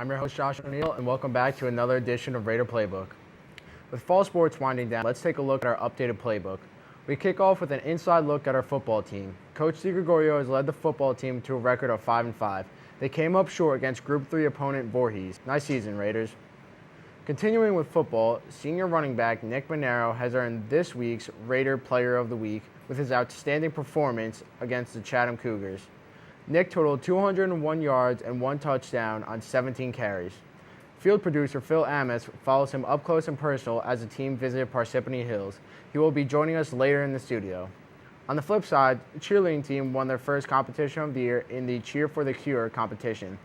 I'm your host, Josh O'Neill, and welcome back to another edition of Raider Playbook. With fall sports winding down, let's take a look at our updated playbook. We kick off with an inside look at our football team. Coach DeGregorio has led the football team to a record of 5-5. They came up short against Group 3 opponent Voorhees. Nice season, Raiders. Continuing with football, senior running back Nick Monero has earned this week's Raider Player of the Week with his outstanding performance against the Chatham Cougars. Nick totaled 201 yards and 1 touchdown on 17 carries. Field producer Phil Amos follows him up close and personal as the team visited Parsippany Hills. He will be joining us later in the studio. On the flip side, the cheerleading team won their first competition of the year in the Cheer for the Cure competition.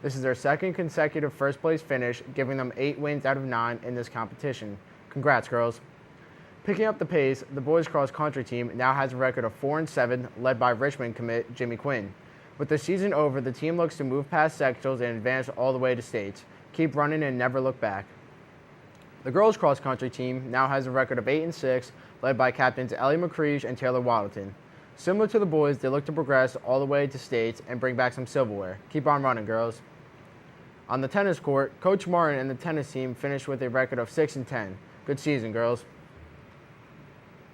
This is their second consecutive first-place finish, giving them 8 wins out of 9 in this competition. Congrats, girls. Picking up the pace, the boys cross-country team now has a record of 4-7, led by Richmond commit Jimmy Quinn. With the season over, the team looks to move past sectionals and advance all the way to states. Keep running and never look back. The girls cross-country team now has a record of 8-6, led by captains Ellie McCreesh and Taylor Waddleton. Similar to the boys, they look to progress all the way to states and bring back some silverware. Keep on running, girls. On the tennis court, Coach Martin and the tennis team finished with a record of 6-10. Good season, girls.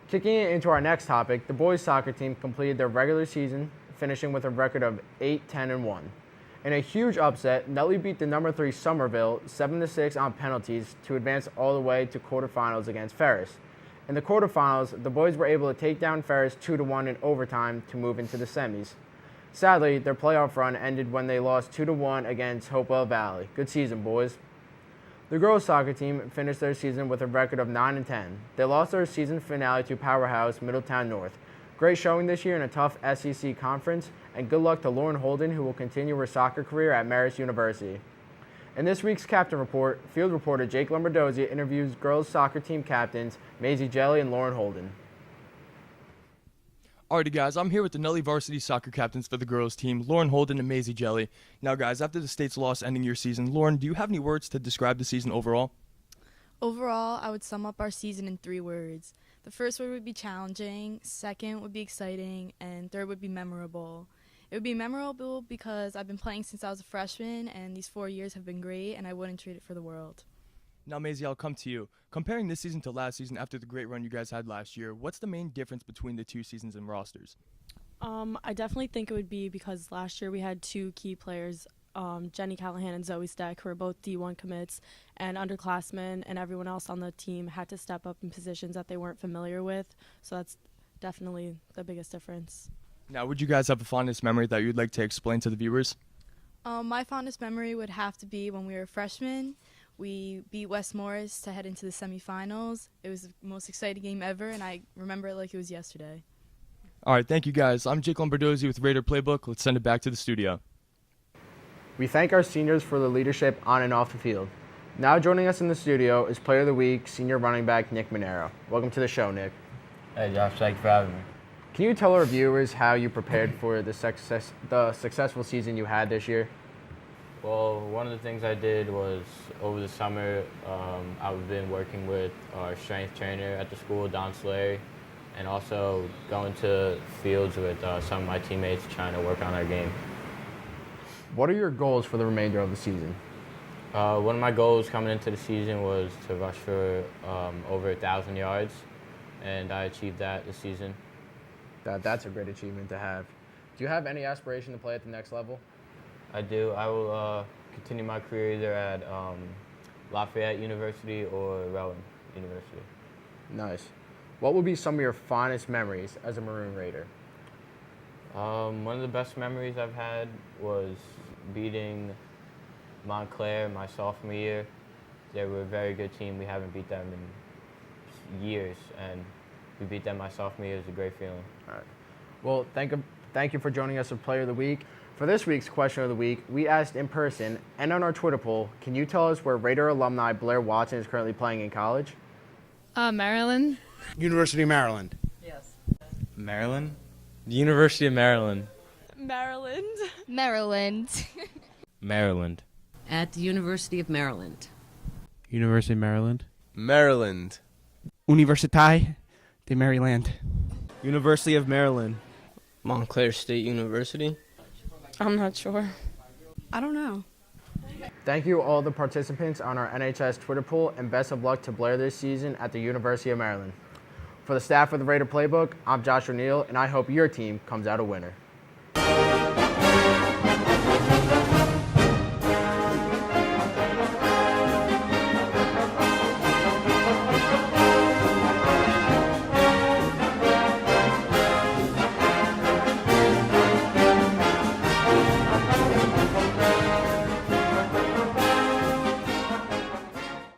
Kicking it into our next topic, the boys soccer team completed their regular season, finishing with a record of 8-10-1. In a huge upset, Nutley beat the number 3 Somerville 7-6 on penalties to advance all the way to quarterfinals against Ferris. In the quarterfinals, the boys were able to take down Ferris 2-1 in overtime to move into the semis. Sadly, their playoff run ended when they lost 2-1 against Hopewell Valley. Good season, boys. The girls soccer team finished their season with a record of 9-10. They lost their season finale to powerhouse Middletown North. Great showing this year in a tough SEC conference, and good luck to Lauren Holden, who will continue her soccer career at Marist University. In this week's Captain Report, field reporter Jake Lombardozzi interviews girls soccer team captains Maisie Jelly and Lauren Holden. Alrighty guys, I'm here with the Nutley varsity soccer captains for the girls team, Lauren Holden and Maisie Jelly. Now guys, after the state's loss ending your season, Lauren, do you have any words to describe the season overall? Overall, I would sum up our season in 3 words. The first word would be challenging, second would be exciting, and third would be memorable. It would be memorable because I've been playing since I was a freshman, and these 4 years have been great, and I wouldn't trade it for the world. Now Maisie, I'll come to you. Comparing this season to last season after the great run you guys had last year, what's the main difference between the 2 seasons and rosters? I definitely think it would be because last year we had 2 key players, Jenny Callahan and Zoe Steck, who are both D1 commits, and underclassmen and everyone else on the team had to step up in positions that they weren't familiar with, so that's definitely the biggest difference. Now, would you guys have a fondest memory that you'd like to explain to the viewers? My fondest memory would have to be when we were freshmen. We beat West Morris to head into the semifinals. It was the most exciting game ever, and I remember it like it was yesterday. All right, thank you guys. I'm Jake Lombardozzi with Raider Playbook. Let's send it back to the studio. We thank our seniors for their leadership on and off the field. Now joining us in the studio is Player of the Week, senior running back Nick Monero. Welcome to the show, Nick. Hey Josh, thank you for having me. Can you tell our viewers how you prepared for the successful season you had this year? Well, one of the things I did was over the summer, I've been working with our strength trainer at the school, Don Slary, and also going to fields with some of my teammates trying to work on our game. What are your goals for the remainder of the season? One of my goals coming into the season was to rush for over 1,000 yards, and I achieved that this season. That's a great achievement to have. Do you have any aspiration to play at the next level? I do. I will continue my career either at Lafayette University or Rowan University. Nice. What would be some of your fondest memories as a Maroon Raider? One of the best memories I've had was beating Montclair my sophomore year. They were a very good team. We haven't beat them in years, and we beat them my sophomore year. It was a great feeling. All right. Well, thank you for joining us as Player of the Week. For this week's Question of the Week, we asked in person and on our Twitter poll, can you tell us where Raider alumni Blair Watson is currently playing in college? Maryland. University of Maryland. Yes. Maryland? The University of Maryland. Maryland. Maryland. Maryland. At the University of Maryland. University of Maryland. Maryland. Università de Maryland. University of Maryland. Montclair State University. I'm not sure. I don't know. Thank you all the participants on our NHS Twitter poll, and best of luck to Blair this season at the University of Maryland. For the staff of the Raider Playbook, I'm Josh O'Neill, and I hope your team comes out a winner.